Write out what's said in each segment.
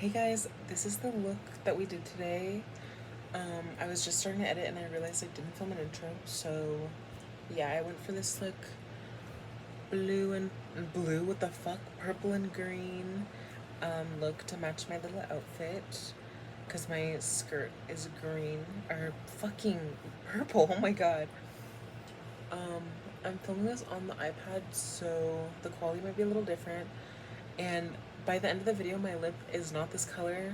Hey guys, this is the look that we did today. I was just starting to edit and I realized I didn't film an intro, so yeah, I went for this look, blue, what the fuck, purple and green look to match my little outfit, because my skirt is green, or fucking purple, oh my god. Um, I'm filming this on the iPad, so the quality might be a little different, and by the end of the video, my lip is not this color.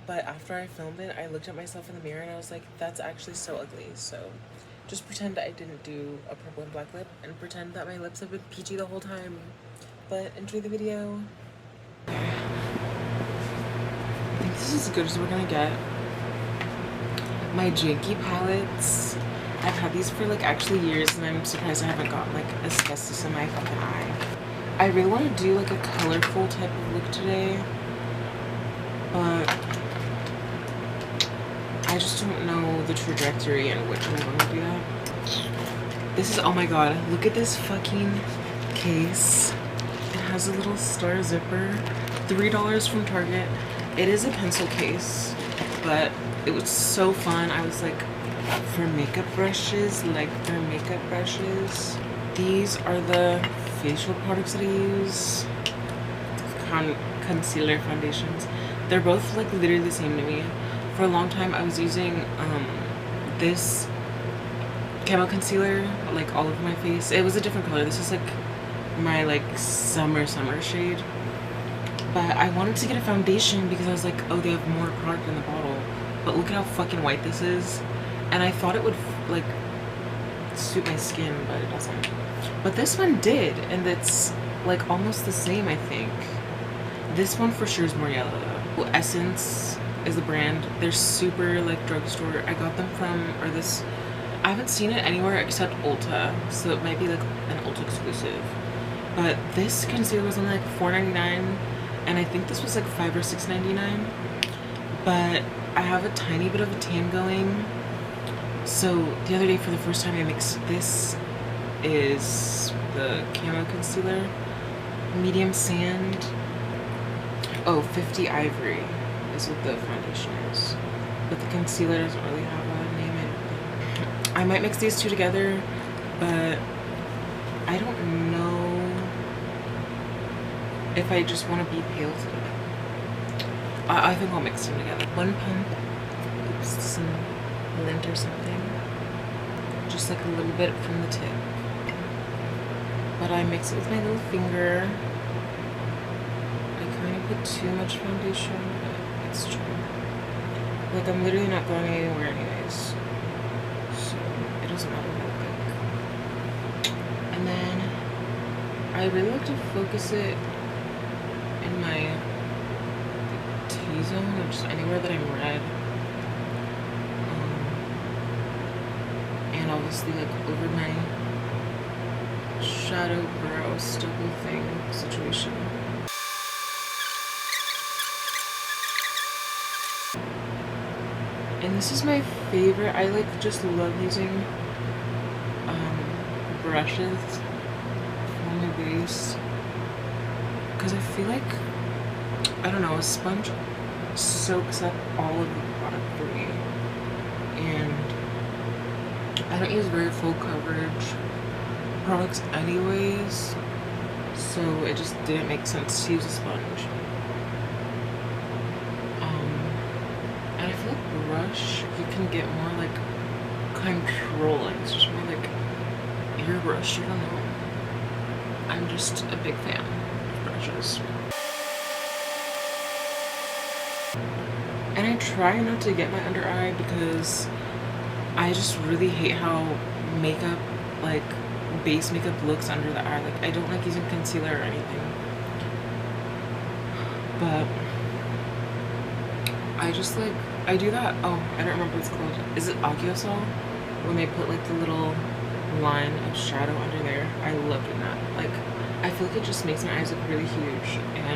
But after I filmed it, I looked at myself in the mirror and I was like, that's actually so ugly. So just pretend I didn't do a purple and black lip and pretend that my lips have been peachy the whole time. But enjoy the video. I think this is as good as we're gonna get. My Janky palettes, I've had these for like actually years and I'm surprised I haven't gotten like asbestos in my fucking eye. I really want to do like a colorful type of look today, but I just don't know the trajectory and which I'm going to do that. This is, oh my god, look at this fucking case. It has a little star zipper. $3 from Target. It is a pencil case, but it was so fun. I was like, for makeup brushes, These are the facial products that I use. Concealer foundations. They're both like literally the same to me. For a long time I was using this camo concealer like all over my face. It was a different color. This is like my like summer shade. But I wanted to get a foundation because I was like, oh, they have more product in the bottle. But look at how fucking white this is. And I thought it would like suit my skin, but it doesn't. But this one did, and it's like almost the same, I think. This one for sure is more yellow though. Essence is the brand. They're super like drugstore. I got them from, or this, I haven't seen it anywhere except Ulta, so it might be like an Ulta exclusive. But this concealer was only like $4.99, and I think this was like $5 or $6.99. But I have a tiny bit of a tan going. So the other day for the first time I mixed, this is the camo concealer, medium sand. Oh, 50 Ivory is what the foundation is. But the concealer doesn't really have a name, I don't think. I might mix these two together, but I don't know if I just want to be pale today. I think I'll mix them together. One pump, oops, some lint or something. Just like a little bit from the tip. But I mix it with my little finger. Put too much foundation, but it's true. Like, I'm literally not going anywhere anyways, so it doesn't matter real quick. And then I really like to focus it in my T-zone, or just anywhere that I'm red. And obviously like over my shadow brow stubble thing situation. And this is my favorite. I like just love using brushes for my base, because I feel like, I don't know, a sponge soaks up all of the product for me, and I don't use very full coverage products anyways, so it just didn't make sense to use a sponge. And I feel like brush, you can get more like controlling. It's just more like airbrush, I don't know. I'm just a big fan of brushes. And I try not to get my under eye because I just really hate how makeup, like base makeup, looks under the eye. Like, I don't like using concealer or anything. But I just like, I do that, oh, I don't remember what it's called. Is it Agiosol? When they put like the little line of shadow under there. I love doing that. Like, I feel like it just makes my eyes look really huge, and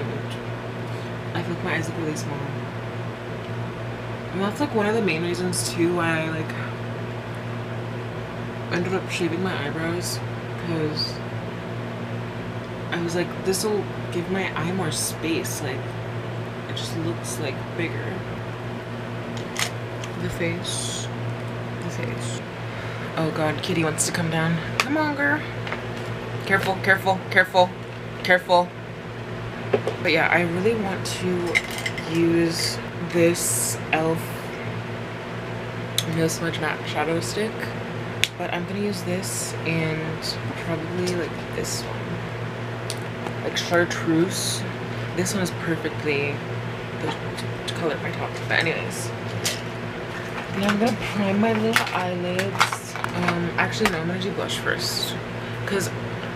I feel like my eyes look really small. And that's like one of the main reasons too why I like ended up shaving my eyebrows, because I was like, this will give my eye more space. Like, it just looks like bigger. The face. The face. Oh god, Kitty wants to come down. Come on, girl. Careful, careful, careful, careful. But yeah, I really want to use this e.l.f. No Smudge Matte Shadow Stick. But I'm gonna use this and probably like this one. Like Chartreuse. This one is perfectly to color my top. But anyways. Now I'm gonna prime my little eyelids. Actually no, I'm gonna do blush first. Cause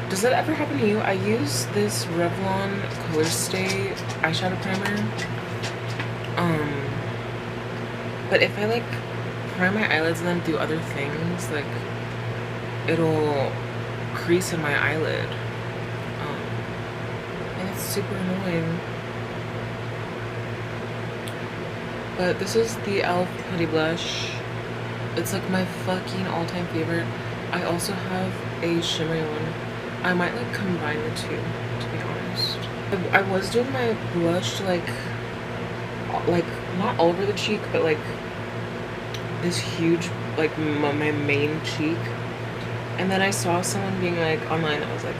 does that ever happen to you? I use this Revlon Color Stay eyeshadow primer. But if I like prime my eyelids and then do other things, like it'll crease in my eyelid. And it's super annoying. But this is the e.l.f. Putty Blush. It's like my fucking all-time favorite. I also have a shimmery one. I might like combine the two, to be honest. I was doing my blush like not all over the cheek, but like this huge, like my main cheek. And then I saw someone being like online, I was like,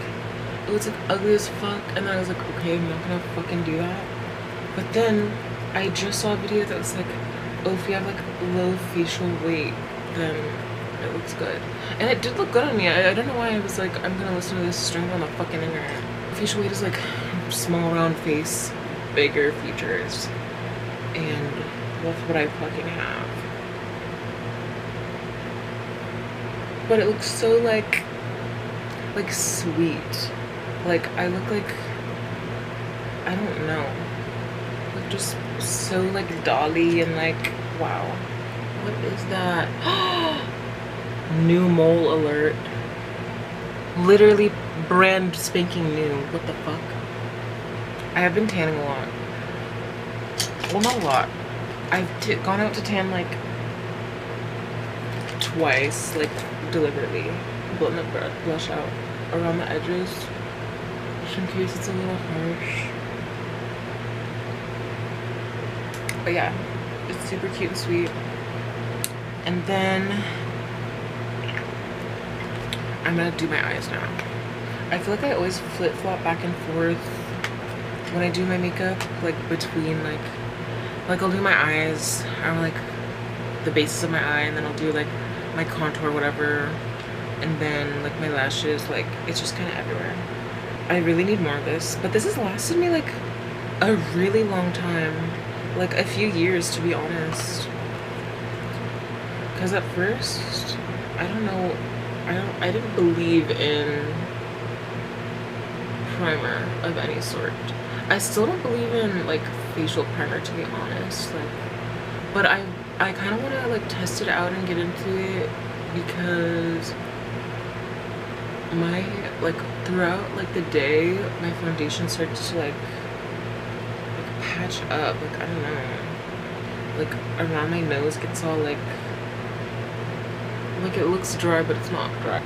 oh, it's like ugly as fuck. And then I was like, okay, I'm not gonna fucking do that. But then I just saw a video that was like, oh, if you have like low facial weight, then it looks good. And it did look good on me. I don't know why I was like, I'm gonna listen to this string on the fucking internet. Facial weight is like small round face, bigger features. And that's what I fucking have. But it looks so like sweet. Like I look like, I don't know. Like just so like dolly and like, wow. What is that? New mole alert. Literally brand spanking new. What the fuck? I have been tanning a lot. Well, not a lot. I've gone out to tan like twice, like deliberately. Blend the blush out around the edges, just in case it's a little harsh. But yeah, it's super cute and sweet. And then I'm gonna do my eyes now. I feel like I always flip-flop back and forth when I do my makeup, like between like I'll do my eyes, or like the bases of my eye, and then I'll do like my contour, whatever, and then like my lashes. Like it's just kind of everywhere. I really need more of this, but this has lasted me like a really long time, like a few years, to be honest. Because at first, I don't know, I didn't believe in primer of any sort. I still don't believe in like facial primer, to be honest. Like, but I kind of want to like test it out and get into it, because my like throughout like the day my foundation starts to like patch up. Like I don't know, like around my nose gets all like it looks dry, but it's not dry.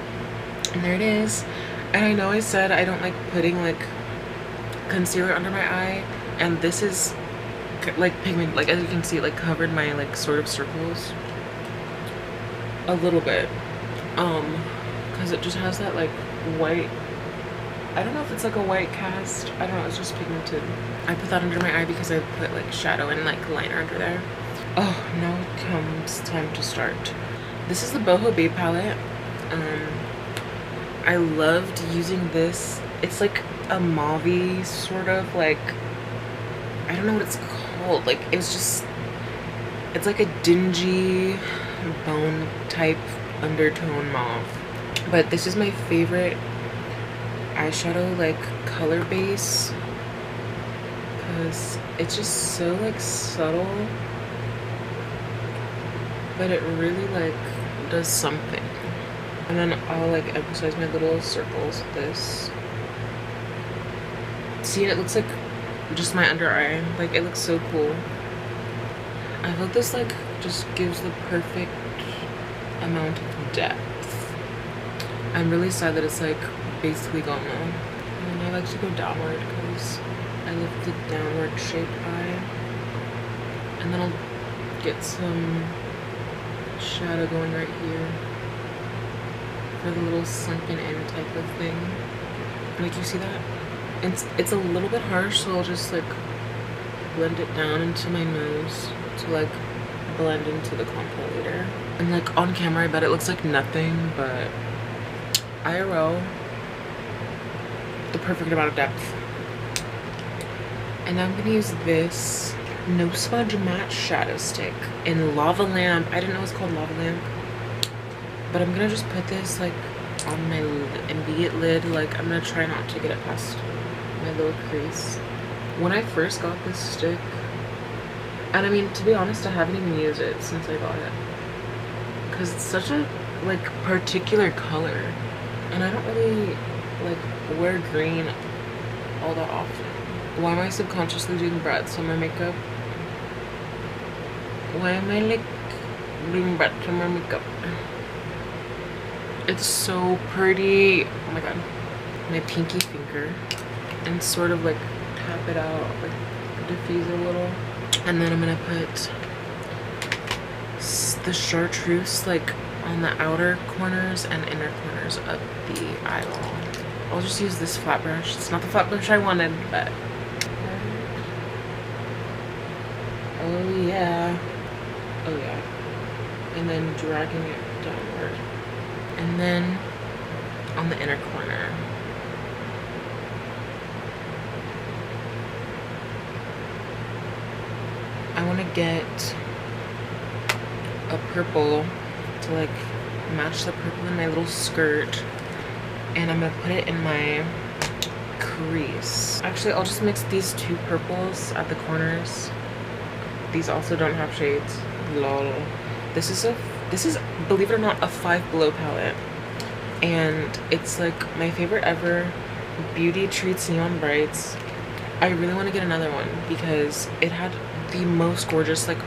And there it is. And I know I said I don't like putting like concealer under my eye, and this is like pigment, like as you can see, like covered my like sort of circles a little bit, because it just has that like white, I don't know if it's like a white cast, I don't know, it's just pigmented. I put that under my eye because I put like shadow and like liner under there. Oh, now it comes time to start. This is the Boho Babe palette. I loved using this. It's like a mauve-y sort of, like, I don't know what it's called. Like it's like a dingy bone type undertone mauve. But this is my favorite eyeshadow like color base, because it's just so like subtle, but it really like does something. And then I'll like emphasize my little circles with this. See, it looks like just my under eye. Like it looks so cool. I feel this like just gives the perfect amount of depth. I'm really sad that it's like basically gone now. And I like to go downward because I love the downward shaped eye. And then I'll get some shadow going right here for the little sunken in type of thing. Like, you see that? It's a little bit harsh, so I'll just like blend it down into my nose to like blend into the contour later. And like on camera I bet it looks like nothing, but IRL, the perfect amount of depth. And now I'm gonna use this No Smudge Matte Shadow Stick in Lava Lamp. I didn't know it was called Lava Lamp, but I'm gonna just put this like on my immediate lid. Like, I'm gonna try not to get it past my little crease. When I first got this stick, and I mean, to be honest, I haven't even used it since I got it, because it's such a like particular color, and I don't really like wear green all that often. Why am I subconsciously doing Brad Summer makeup? Why am I like doing Brad Summer makeup? It's so pretty. Oh my god. My pinky finger, and sort of like tap it out, like diffuse a little. And then I'm gonna put the chartreuse like on the outer corners and inner corners of the eyeball. I'll just use this flat brush. It's not the flat brush I wanted, but oh yeah. Oh yeah. And then dragging it downward. And then on the inner corner. I want to get a purple to like match the purple in my little skirt, and I'm gonna put it in my crease. Actually, I'll just mix these two purples at the corners. These also don't have shades. Lol. This is, believe it or not, a Five Below palette, and it's like my favorite ever. Beauty Treats Neon Brights. I really want to get another one because it had the most gorgeous like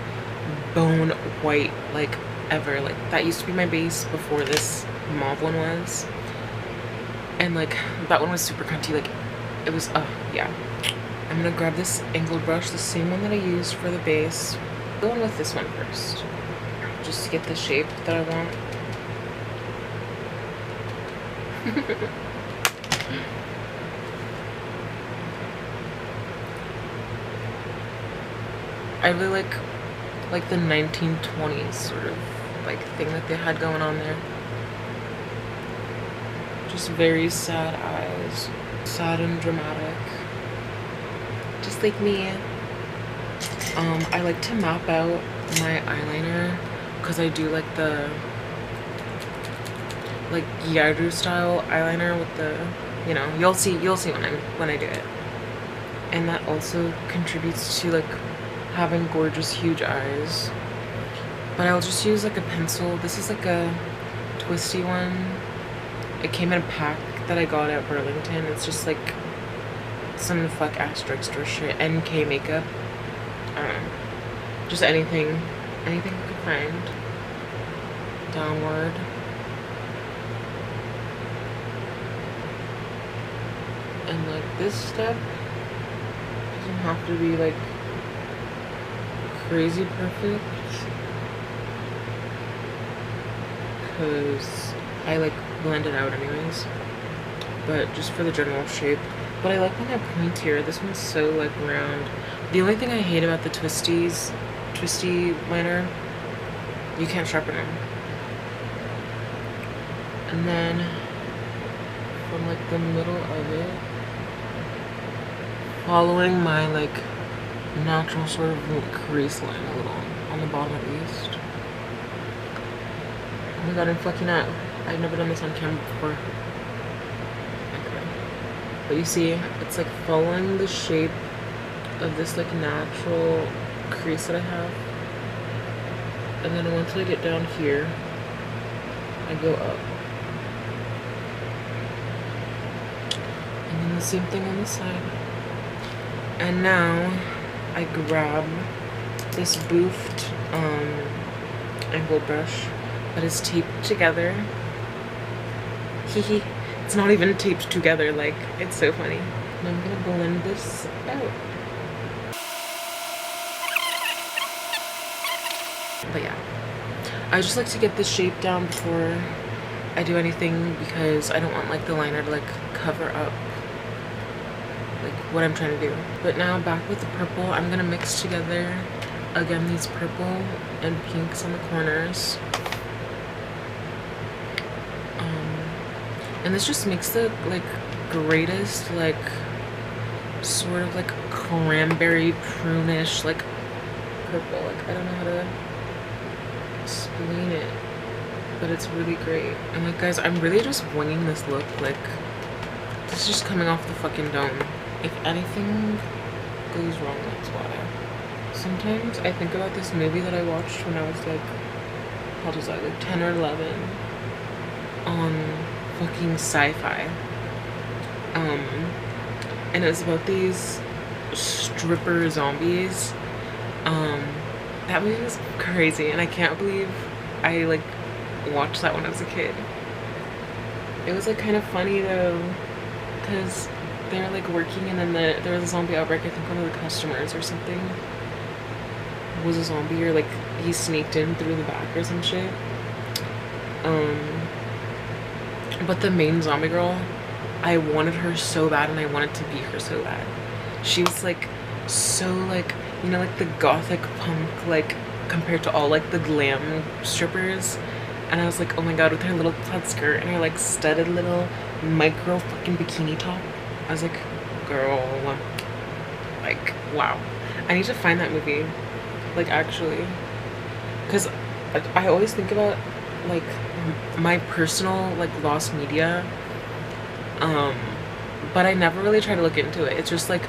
bone white like ever. Like, that used to be my base before this mauve one was, and like that one was super cunty. Like, it was yeah. I'm gonna grab this angled brush, the same one that I used for the base. Going with this one first, just to get the shape that I want. I really like the 1920s sort of like thing that they had going on there. Just very sad eyes, sad and dramatic, just like me. I like to map out my eyeliner because I do like the like Yaru style eyeliner with the, you know, you'll see when I do it, and that also contributes to like having gorgeous huge eyes. But I'll just use like a pencil. This is like a twisty one. It came in a pack that I got at Burlington. It's just like some fuck extra shit. NK makeup. I don't know. Just anything I could find. Downward. And like this step doesn't have to be like crazy perfect, because I like blend it out anyways, but just for the general shape. But I like when they're pointier. This one's so like round. The only thing I hate about the twisty liner, you can't sharpen them. And then from like the middle of it, following my like natural sort of crease line a little on the bottom at least. Oh my god, I'm fucking up. I've never done this on camera before. Okay. But you see, it's like following the shape of this like natural crease that I have. And then once I get down here, I go up. And then the same thing on the side. And now I grab this boofed angled brush that is taped together. Hehe. It's not even taped together, like, it's so funny. And I'm gonna blend this out. But yeah, I just like to get the shape down before I do anything, because I don't want like the liner to like cover up like what I'm trying to do. But now back with the purple, I'm gonna mix together again these purple and pinks on the corners. And this just makes the like greatest like sort of like cranberry prune-ish like purple. Like I don't know how to explain it, but it's really great. And like guys, I'm really just winging this look. Like this is just coming off the fucking dome. If anything goes wrong, that's why. Sometimes I think about this movie that I watched when I was like, how old was I, like 10 or 11, on fucking Sci-Fi. And it was about these stripper zombies. That movie was crazy, and I can't believe I like watched that when I was a kid. It was like kind of funny though, because they're like working, and then there was a zombie outbreak. I think one of the customers or something was a zombie, or like he sneaked in through the back or some shit. But the main zombie girl, I wanted her so bad, and I wanted to be her so bad. She was like so like, you know, like the gothic punk, like compared to all like the glam strippers. And I was like, oh my god, with her little plaid skirt and her like studded little micro fucking bikini top. I was like, girl, like wow. I need to find that movie, like actually, because I always think about like my personal like lost media, but I never really try to look into it. It's just like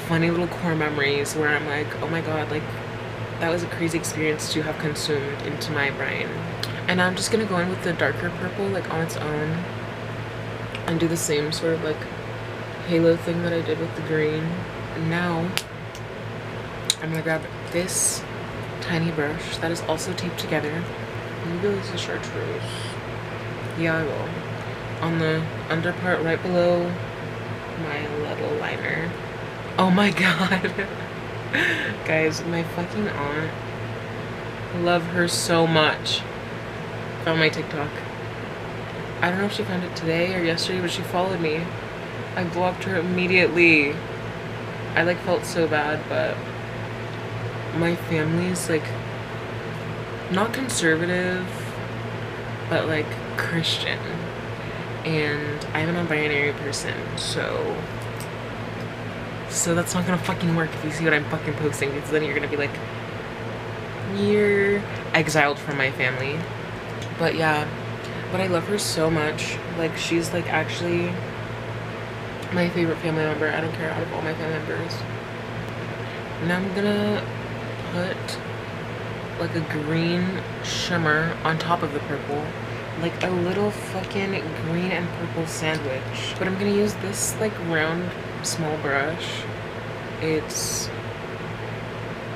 funny little core memories where I'm like, oh my god, like that was a crazy experience to have consumed into my brain. And I'm just gonna go in with the darker purple like on its own and do the same sort of like halo thing that I did with the green. And now I'm gonna grab this tiny brush that is also taped together. Maybe I'll use a chartreuse. Yeah, I will. On the under part right below my little liner. Oh my god. Guys, my fucking aunt, love her so much, found my TikTok. I don't know if she found it today or yesterday, but she followed me. I blocked her immediately. I like felt so bad, but my family's like not conservative, but like Christian, and I'm a non-binary person, so that's not gonna fucking work if you see what I'm fucking posting, because then you're gonna be like, you're exiled from my family. But yeah, but I love her so much. Like she's like actually my favorite family member. I don't care, out of all my family members. Now I'm gonna put like a green shimmer on top of the purple, like a little fucking green and purple sandwich. But I'm gonna use this like round small brush. It's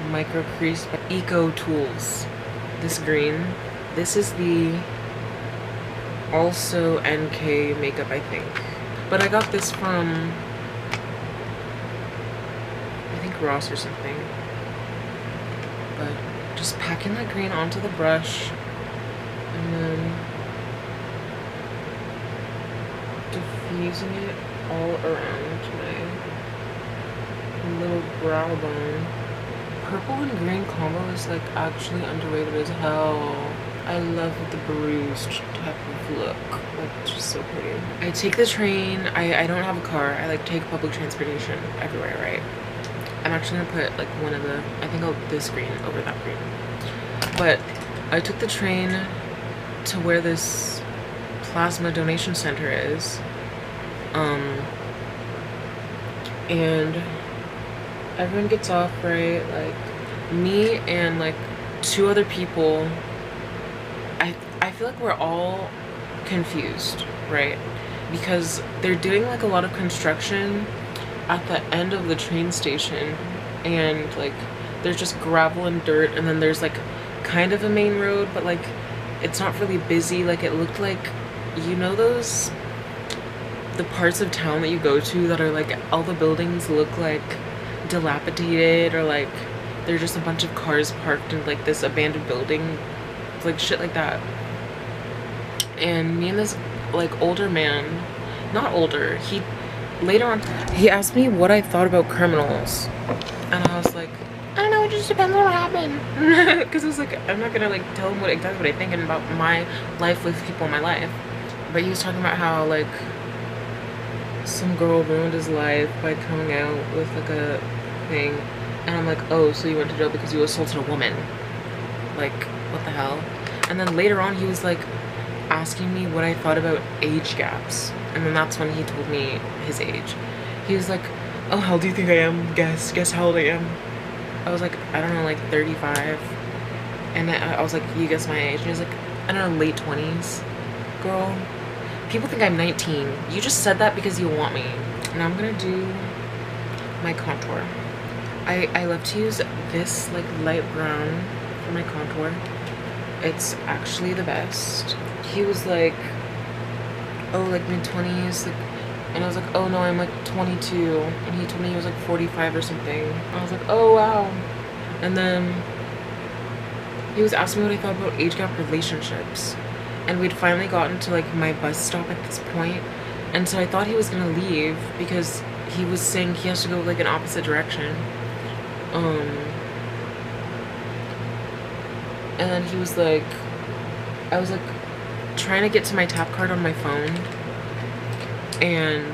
Micro Crease by Eco Tools. This green. This is the also NK makeup, I think. But I got this from, I think, Ross or something. But just packing that green onto the brush, and then diffusing it all around my little brow bone. Purple and green combo is like actually underrated as hell. I love the bruised type of look. Like it's just so pretty. I take the train. I don't have a car. I like take public transportation everywhere, right? I'm actually gonna put like one of the, I think I'll this green over that green. But I took the train to where this plasma donation center is. And everyone gets off, right? Like me and like 2 other people. I feel like we're all confused, right? Because they're doing like a lot of construction at the end of the train station, and like there's just gravel and dirt, and then there's like kind of a main road, but like it's not really busy. Like it looked like, you know, those the parts of town that you go to that are like all the buildings look like dilapidated, or like There's just a bunch of cars parked in like this abandoned building, like shit like that. And me and this like older man, not older, he later on he asked me what I thought about criminals, and I was like, I don't know, it just depends on what happened. Because I was like, I'm not gonna like tell him exactly what I think about my life with people in my life. But he was talking about how like some girl ruined his life by coming out with like a thing, and I'm like, oh, so you went to jail because you assaulted a woman? Like, what the hell? And then later on he was like asking me what I thought about age gaps, and then that's when he told me his age. He was like, oh, how old do you think I am? Guess how old I am. I was like, I don't know, like 35. And I was like, you guess my age? And he was like, I don't know, late 20s. Girl, people think I'm 19. You just said that because you want me. Now I'm gonna do my contour. I love to use this like light brown for my contour. It's actually the best. He was like, oh, like mid-20s, like, and I was like, oh no, I'm like 22, and he told me he was like 45 or something. I was like, oh wow. And then he was asking me what I thought about age gap relationships, and we'd finally gotten to like my bus stop at this point, and so I thought he was gonna leave because he was saying he has to go like an opposite direction. And then he was like, I was like trying to get to my tap card on my phone, and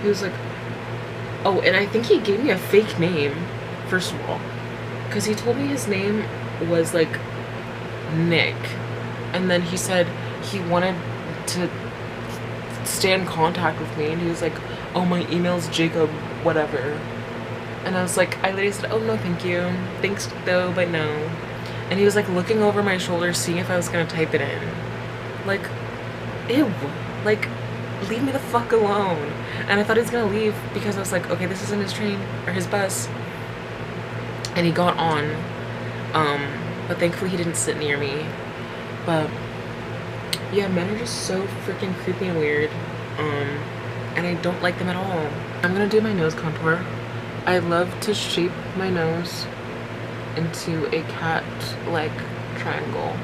he was like, oh, and I think he gave me a fake name, first of all, because he told me his name was like Nick, and then he said he wanted to stay in contact with me, and he was like, oh, my email's Jacob whatever. And I was like, I literally said, oh no, thank you, thanks though, but no. And he was like looking over my shoulder, seeing if I was gonna type it in. Like, ew, like, leave me the fuck alone. And I thought he was gonna leave because I was like, okay, this isn't his train or his bus. And he got on, but thankfully he didn't sit near me. But yeah, men are just so freaking creepy and weird, and I don't like them at all. I'm gonna do my nose contour. I love to shape my nose into a cat-like triangle.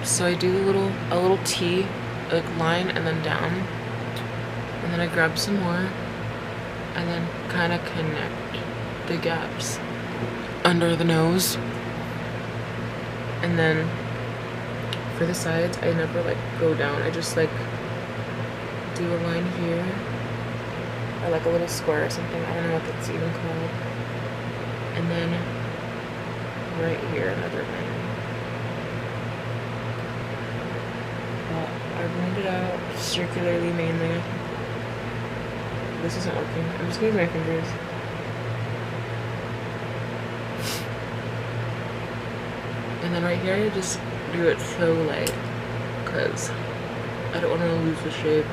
So I do a little T, like line, and then down, and then I grab some more, and then kind of connect the gaps under the nose. And then for the sides, I never like go down. I just like do a line here, or like a little square or something. I don't know what that's even called. And then right here, another line. I blend it out circularly mainly. This isn't working. I'm just gonna use my fingers. And then right here, I just do it so light because I don't want to lose the shape.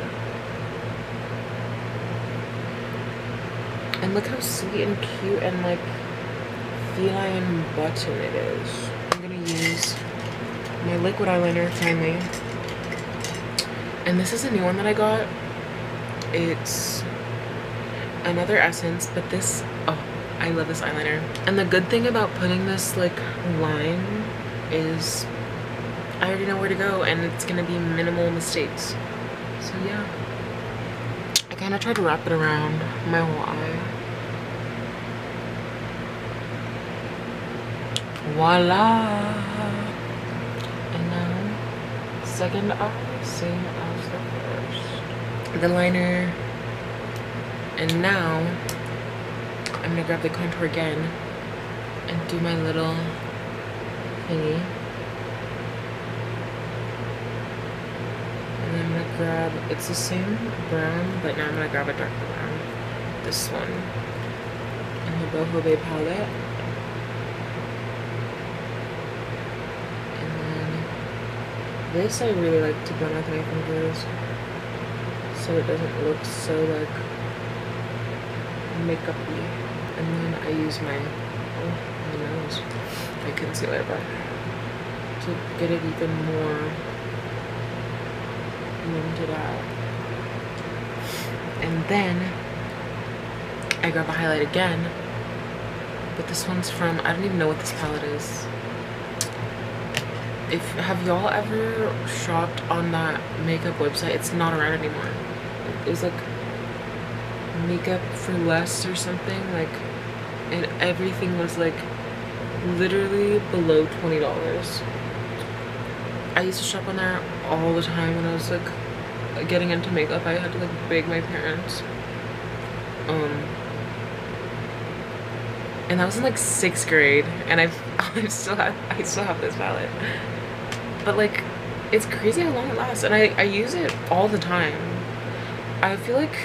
And look how sweet and cute and like feline button it is. I'm gonna use my liquid eyeliner finally. And this is a new one that I got. It's another Essence, but this, oh, I love this eyeliner. And the good thing about putting this like line is I already know where to go and it's gonna be minimal mistakes. So yeah, I kind of tried to wrap it around my whole eye. Voila! And now, second eye, same as the first. The liner. And now, I'm gonna grab the contour again and do my little thingy. And then I'm gonna grab, it's the same brown, but now I'm gonna grab a darker brown. This one. And the Boho Bay palette. This I really like to blend with my fingers so it doesn't look so like makeup-y. And then I use my nose, my concealer brush, to get it even more blended out. And then I grab a highlight again But this one's from, I don't even know what this palette is. Have y'all ever shopped on that makeup website? It's not around anymore. It was like Makeup for Less or something, like, and everything was like literally below $20. I used to shop on there all the time when I was like getting into makeup. I had to like beg my parents. And that was in like 6th grade, and I still have this palette. But like, it's crazy how long it lasts, and I use it all the time. I feel like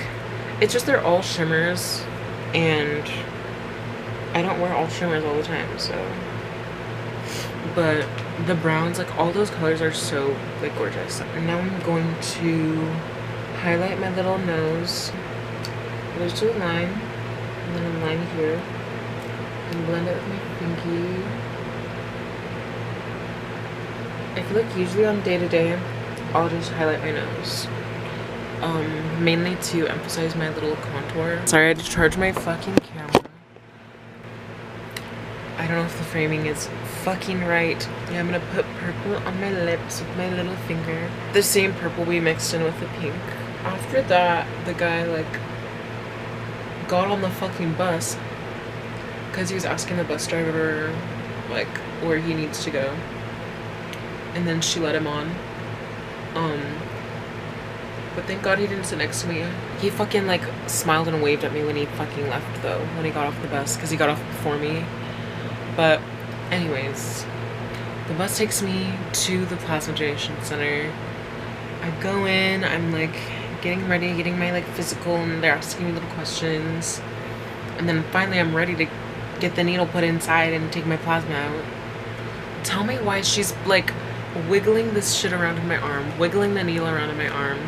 it's just they're all shimmers, and I don't wear all shimmers all the time, so. But the browns, like all those colors are so like gorgeous. And now I'm going to highlight my little nose. Let's do a line, and then a line here, and blend it with my pinky. I feel like usually on day to day, I'll just highlight my nose. Mainly to emphasize my little contour. Sorry, I had to charge my fucking camera. I don't know if the framing is fucking right. Yeah, I'm gonna put purple on my lips with my little finger. The same purple we mixed in with the pink. After that, the guy like got on the fucking bus because he was asking the bus driver like where he needs to go. And then she let him on. But thank God he didn't sit next to me. He fucking like smiled and waved at me when he fucking left though, when he got off the bus, because he got off before me. But anyways, the bus takes me to the Plasma Donation Center. I go in, I'm like getting ready, getting my like physical, and they're asking me little questions. And then finally I'm ready to get the needle put inside and take my plasma out. Tell me why she's like wiggling this shit around in my arm, wiggling the needle around in my arm.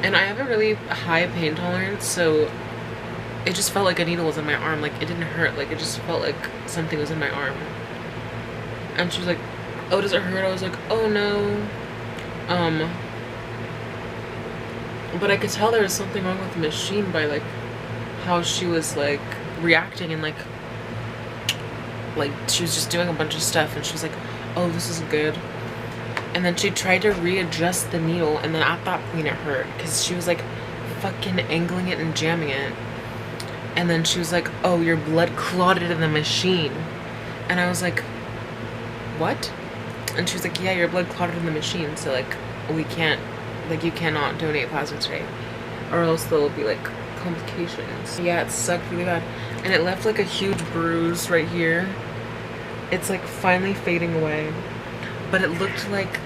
And I have a really high pain tolerance, so it just felt like a needle was in my arm. Like, it didn't hurt. Like, it just felt like something was in my arm. And she was like, oh, does it hurt? I was like, oh, no. But I could tell there was something wrong with the machine by, like, how she was, like, reacting. And, like, she was just doing a bunch of stuff. And she was like, oh, this isn't good. And then she tried to readjust the needle, and then at that point it hurt because she was like fucking angling it and jamming it. And then she was like, oh, your blood clotted in the machine. And I was like, what? And she was like, yeah, your blood clotted in the machine, so like we can't, like you cannot donate plasma today, or else there'll be like complications. Yeah, it sucked really bad, and it left like a huge bruise right here. It's like finally fading away. But it looked like,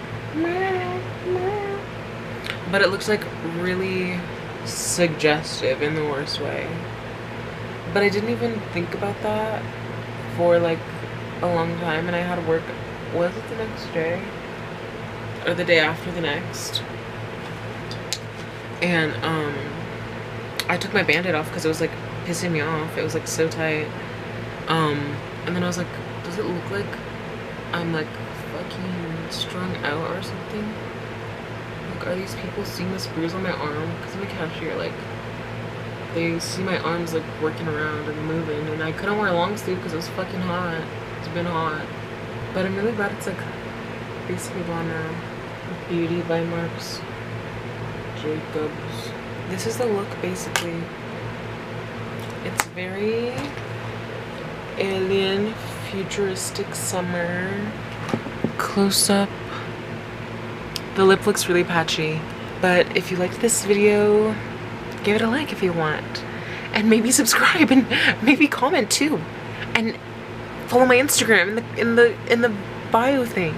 really suggestive in the worst way. But I didn't even think about that for like a long time, and I had work, was it the next day? Or the day after the next? And I took my Band-Aid off because it was like pissing me off. It was like so tight. And then I was like, does it look like I'm like fucking strung out or something? Like, are these people seeing this bruise on my arm? Because my cashier, like, they see my arms like working around and moving, and I couldn't wear a long sleeve because it was fucking hot. It's been hot. But I'm really glad it's like basically gone now. Beauty by Marcs Jacobs. This is the look basically. It's very alien, futuristic summer. Close up. The lip looks really patchy, but if you liked this video, give it a like if you want, and maybe subscribe, and maybe comment too, and follow my Instagram in the bio thing.